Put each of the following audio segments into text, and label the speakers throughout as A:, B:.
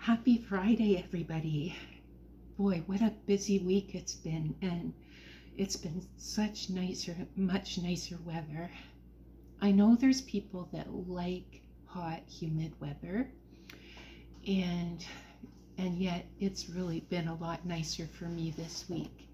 A: Happy Friday, everybody. Boy, what a busy week it's been, and it's been much nicer weather. I know there's people that like hot, humid weather, and yet it's really been a lot nicer for me this week.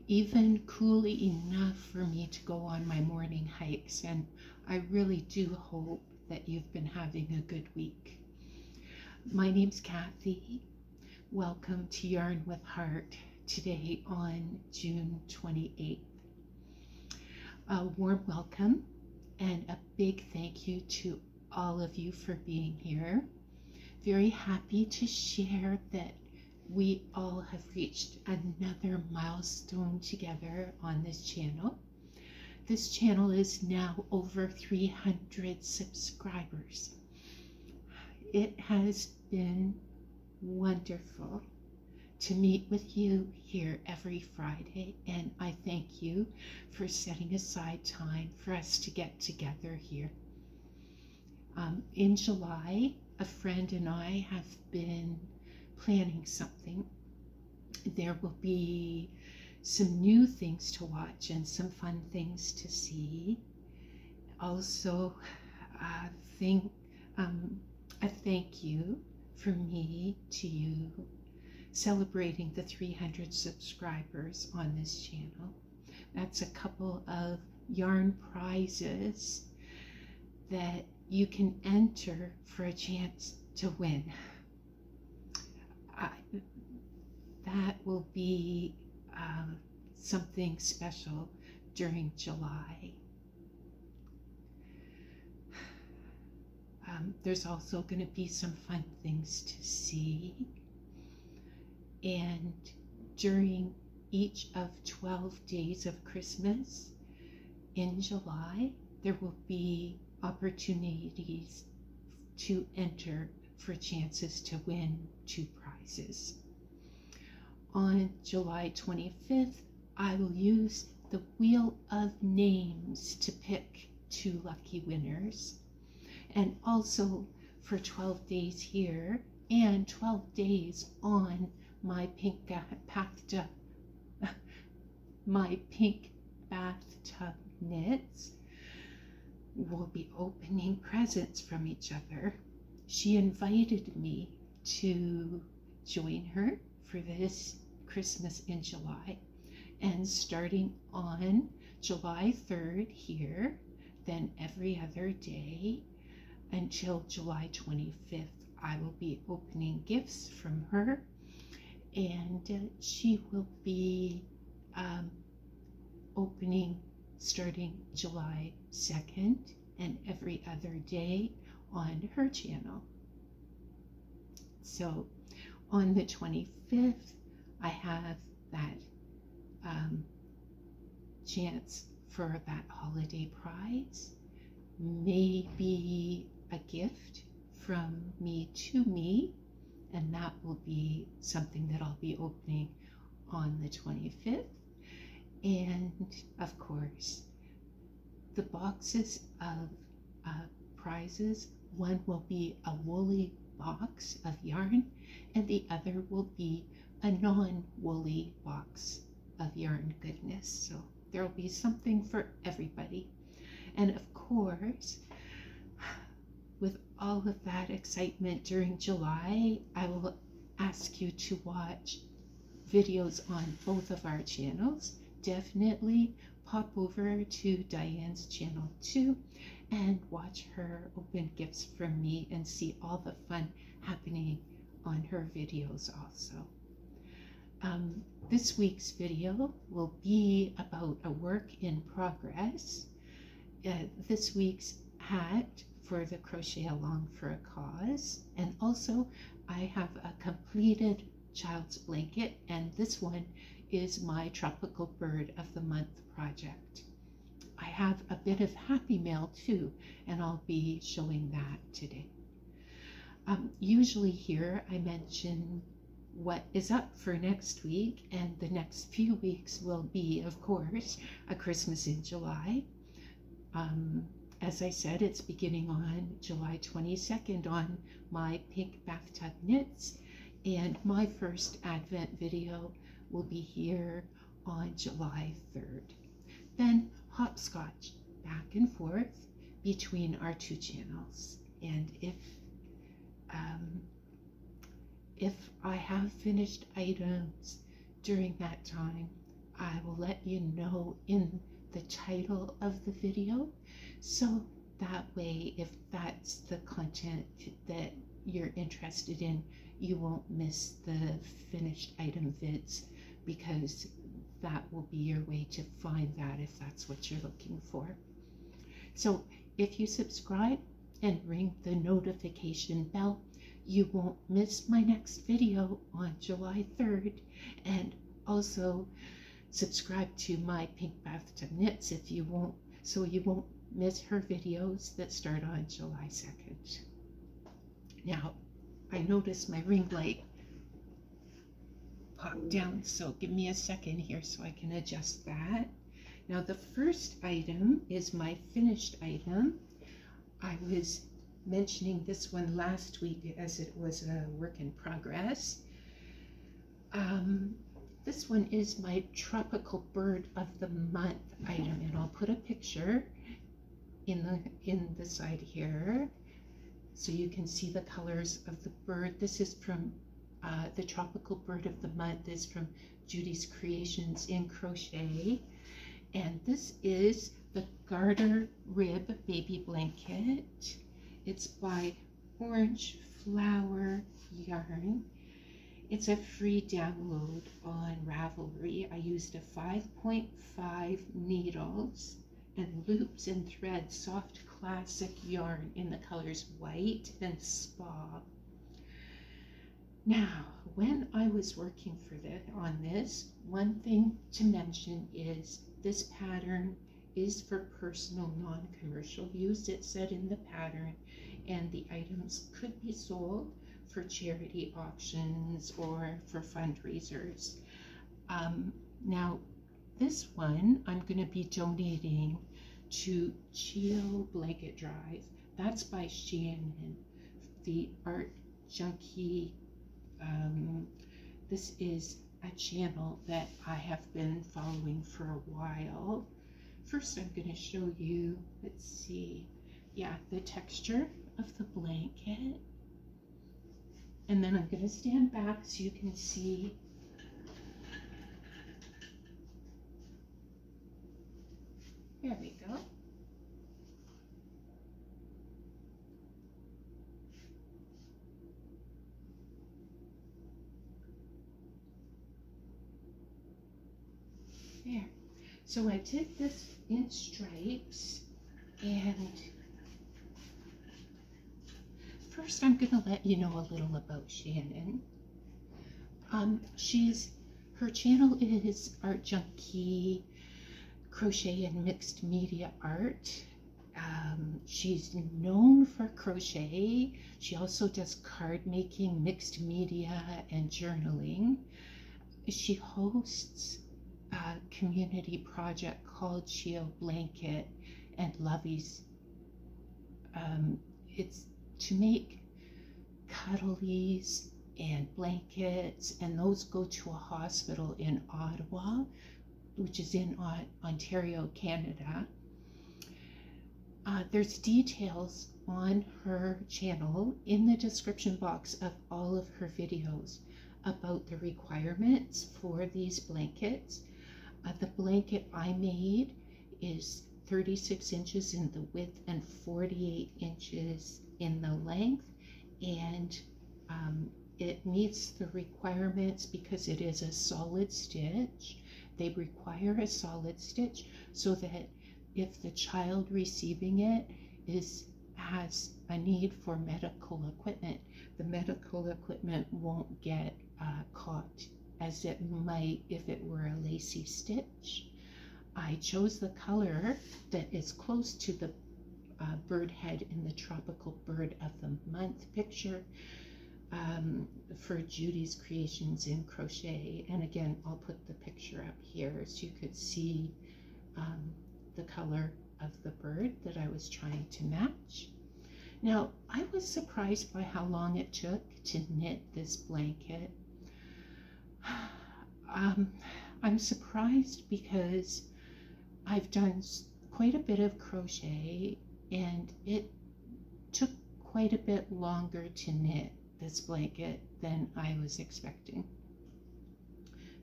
A: Even cooly enough for me to go on my morning hikes, and I really do hope that you've been having a good week. My name's Kathy. Welcome to Yarn with Heart today on June 28th. A warm welcome and a big thank you to all of you for being here. Very happy to share that we all have reached another milestone together on this channel. This channel is now over 300 subscribers. It has been wonderful to meet with you here every Friday, and I thank you for setting aside time for us to get together here. In July, a friend and I have been planning something. There will be some new things to watch and some fun things to see. Also, a thank you from me to you, celebrating the 300 subscribers on this channel. That's a couple of yarn prizes that you can enter for a chance to win. That will be something special during July. There's also going to be some fun things to see. And during each of 12 days of Christmas in July, there will be opportunities to enter for chances to win 2 prizes. On July 25th, I will use the Wheel of Names to pick 2 lucky winners. And also for 12 days here and 12 days on MyPinkBathtub, MyPinkBathtub knits, we'll be opening presents from each other. She invited me to join her for this Christmas in July, and starting on July 3rd here, then every other day until July 25th, I will be opening gifts from her, and she will be opening starting July 2nd and every other day on her channel. So on the 25th, I have that chance for that holiday prize, maybe a gift from me to me, and that will be something that I'll be opening on the 25th. And of course, the boxes of prizes, one will be a woolly box of yarn, and the other will be a non-woolly box of yarn goodness. So there will be something for everybody. And of course, with all of that excitement during July, I will ask you to watch videos on both of our channels. Definitely pop over to Diane's channel too and watch her open gifts from me and see all the fun happening on her videos also. This week's video will be about a work in progress. This week's hat for the Crochet Along for a Cause, and also I have a completed child's blanket, and this one is my Tropical Bird of the Month project. I have a bit of Happy Mail too, and I'll be showing that today. Usually here I mention what is up for next week, and the next few weeks will be, of course, a Christmas in July. As I said, it's beginning on July 22nd on My Pink Bathtub Knits, And my first Advent video will be here on July 3rd. Then hopscotch back and forth between our two channels. And if I have finished items during that time, I will let you know in the title of the video, so that way if that's the content that you're interested in, you won't miss the finished item vids, because that will be your way to find that if that's what you're looking for. So if you subscribe and ring the notification bell, you won't miss my next video on July 3rd. And also subscribe to My Pink Bathtub Knits if you won't, so you won't miss her videos that start on July 2nd. Now, I noticed my ring light popped down, so give me a second here so I can adjust that. Now, the first item is my finished item. I was mentioning this one last week as it was a work in progress. This one is my Tropical Bird of the Month item, and I'll put a picture in the side here so you can see the colors of the bird. This is from the Tropical Bird of the Month is from Judy's Creations in Crochet, and this is the Garter Rib Baby Blanket. It's by Orange Flower Yarn. It's a free download on Ravelry. I used a 5.5 needles and loops and threads, soft classic yarn in the colors white and spa. Now, when I was working on this, one thing to mention is this pattern is for personal non-commercial use. It said in the pattern, and the items could be sold for charity auctions or for fundraisers. Now, this one I'm going to be donating to Chio Blanket Drive. That's by Shannon, the art junkie. This is a channel that I have been following for a while. First, I'm going to show you, let's see, yeah, the texture of the blanket. And then I'm going to stand back so you can see. There we go. There. So I did this in stripes, and first I'm going to let you know a little about Shannon. Her channel is Art Junkie Crochet and Mixed Media Art. She's known for crochet. She also does card making, mixed media, and journaling. She hosts a community project called Chio Blanket and Lovies. It's to make cuddlies and blankets, and those go to a hospital in Ottawa, which is in Ontario, Canada. There's details on her channel in the description box of all of her videos about the requirements for these blankets. The blanket I made is 36 inches in the width and 48 inches in the length, and it meets the requirements because it is a solid stitch. They require a solid stitch so that if the child receiving it has a need for medical equipment, the medical equipment won't get caught as it might if it were a lacy stitch. I chose the color that is close to the bird head in the Tropical Bird of the Month picture for Judy's Creations in Crochet. And again, I'll put the picture up here so you could see the color of the bird that I was trying to match. Now, I was surprised by how long it took to knit this blanket. I'm surprised because I've done quite a bit of crochet and it took quite a bit longer to knit this blanket than I was expecting.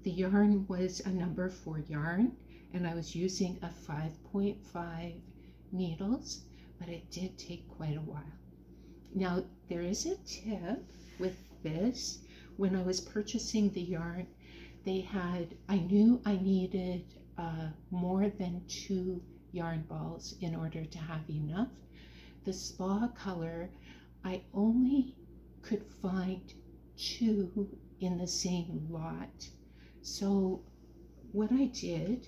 A: The yarn was a number 4 yarn and I was using a 5.5 needles, but it did take quite a while. Now, there is a tip with this. When I was purchasing the yarn, I knew I needed more than 2 yarn balls in order to have enough. The spa color, I only could find 2 in the same lot. So what I did,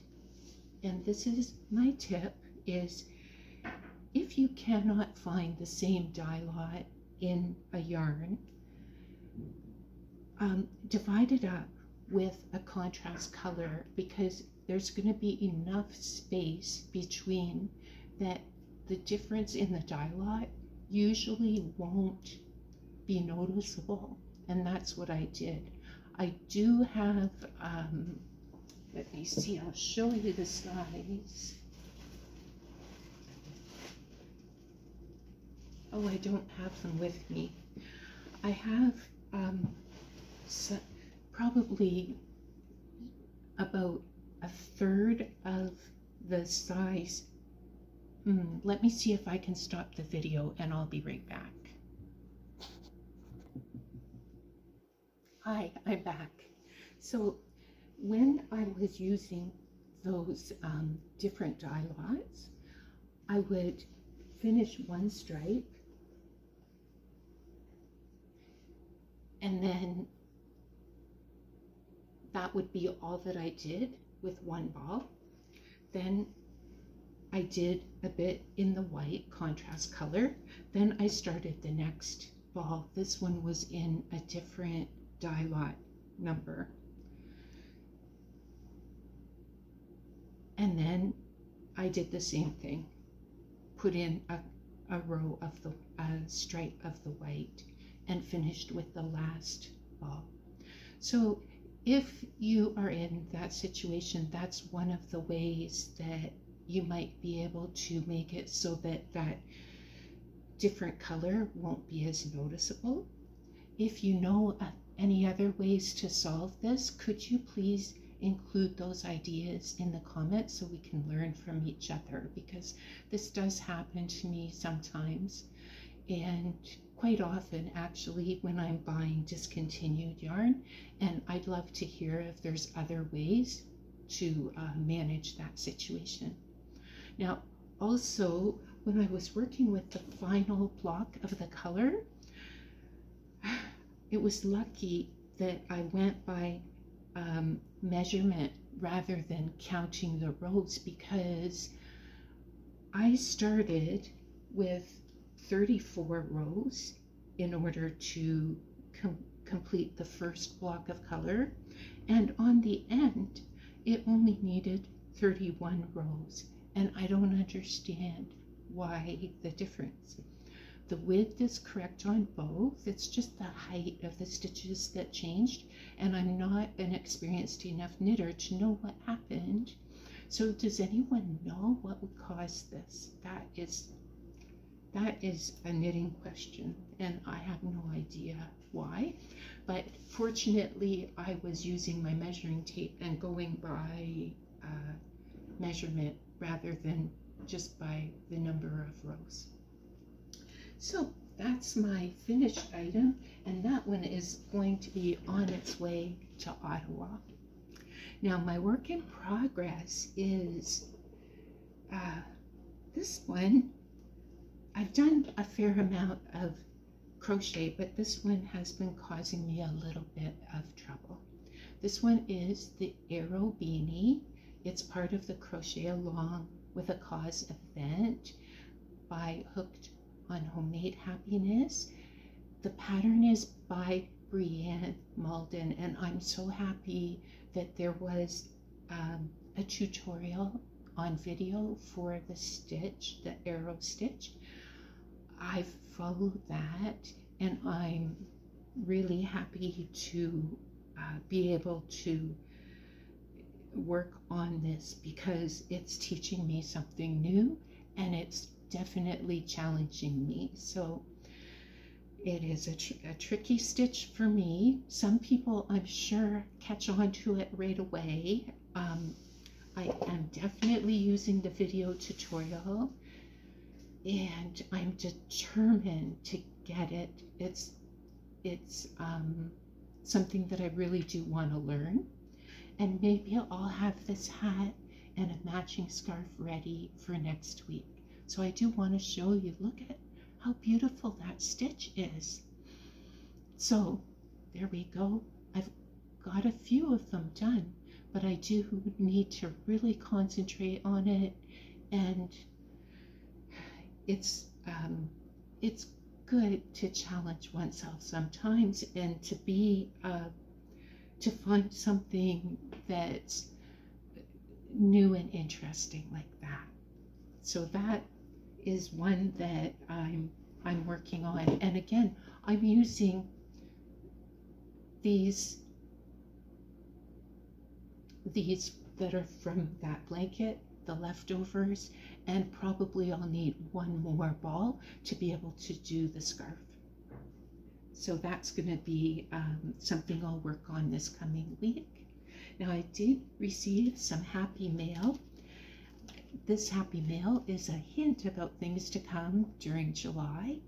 A: and this is my tip, is if you cannot find the same dye lot in a yarn, divide it up with a contrast color, because there's going to be enough space between that the difference in the dye lot usually won't be noticeable, and that's what I did. I do have, let me see, I'll show you the size. Oh, I don't have them with me. I have probably about 1/3 of the size. Let me see if I can stop the video and I'll be right back. Hi, I'm back. So when I was using those different dye lots, I would finish one stripe and then that would be all that I did with one ball. Then I did a bit in the white contrast color. Then I started the next ball. This one was in a different dye lot number. And then I did the same thing. Put in a row of the stripe of the white and finished with the last ball. So if you are in that situation, that's one of the ways that you might be able to make it so that that different color won't be as noticeable. If you know any other ways to solve this, could you please include those ideas in the comments so we can learn from each other, because this does happen to me sometimes, and quite often actually when I'm buying discontinued yarn, and I'd love to hear if there's other ways to manage that situation. Now also, when I was working with the final block of the color, it was lucky that I went by measurement rather than counting the rows, because I started with 34 rows in order to complete the first block of color, and on the end it only needed 31 rows, and I don't understand why the difference. The width is correct on both, it's just the height of the stitches that changed, and I'm not an experienced enough knitter to know what happened. So does anyone know what would cause this? That is a knitting question, and I have no idea why. But fortunately, I was using my measuring tape and going by measurement rather than just by the number of rows. So that's my finished item, and that one is going to be on its way to Ottawa. Now my work in progress is this one. I've done a fair amount of crochet, but this one has been causing me a little bit of trouble. This one is the Arrow Beanie. It's part of the Crochet Along with a Cause event by Hooked on Homemade Happiness. The pattern is by Brienne Malden, and I'm so happy that there was a tutorial on video for the stitch, the arrow stitch. I've followed that, and I'm really happy to be able to work on this because it's teaching me something new and it's definitely challenging me. So it is a tricky stitch for me. Some people, I'm sure, catch on to it right away. I am definitely using the video tutorial, and I'm determined to get it. It's something that I really do want to learn. And maybe I'll have this hat and a matching scarf ready for next week. So I do want to show you, look at how beautiful that stitch is. So there we go. I've got a few of them done, but I do need to really concentrate on it. And it's good to challenge oneself sometimes and to be to find something that's new and interesting like that. So that is one that I'm working on. And again, I'm using these that are from that blanket, the leftovers, and probably I'll need one more ball to be able to do the scarf. So that's going to be something I'll work on this coming week. Now, I did receive some happy mail. This happy mail is a hint about things to come during July.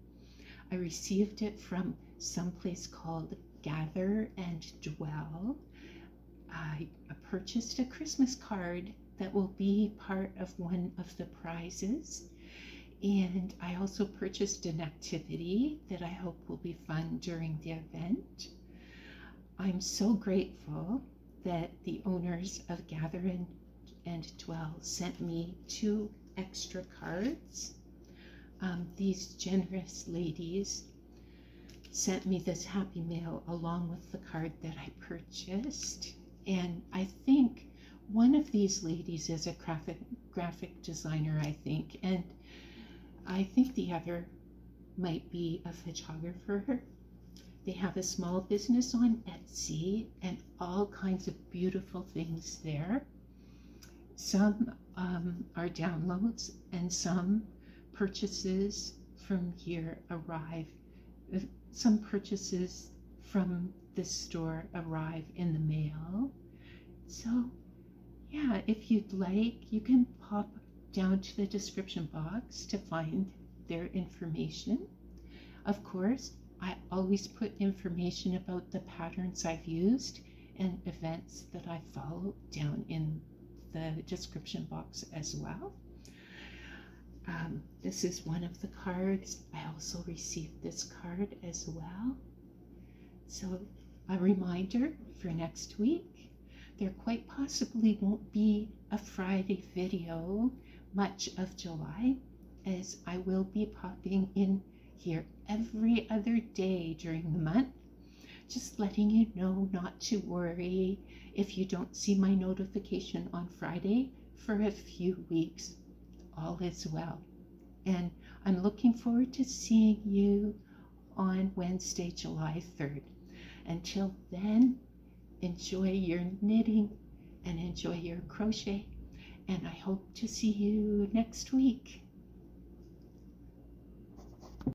A: I received it from someplace called Gather and Dwell. I purchased a Christmas card that will be part of one of the prizes. And I also purchased an activity that I hope will be fun during the event. I'm so grateful that the owners of Gather and Dwell sent me 2 extra cards. These generous ladies sent me this happy mail along with the card that I purchased. And I think one of these ladies is a graphic designer, I think, and I think the other might be a photographer. They have a small business on Etsy and all kinds of beautiful things there. Some are downloads and some purchases from here arrive. Some purchases from this store arrive in the mail. So yeah, if you'd like, you can pop down to the description box to find their information. Of course, I always put information about the patterns I've used and events that I follow down in the description box as well. This is one of the cards. I also received this card as well. So a reminder for next week, there quite possibly won't be a Friday video much of July, as I will be popping in here every other day during the month, just letting you know not to worry if you don't see my notification on Friday for a few weeks. All is well. And I'm looking forward to seeing you on Wednesday, July 3rd. Until then, enjoy your knitting and enjoy your crochet, and I hope to see you next week.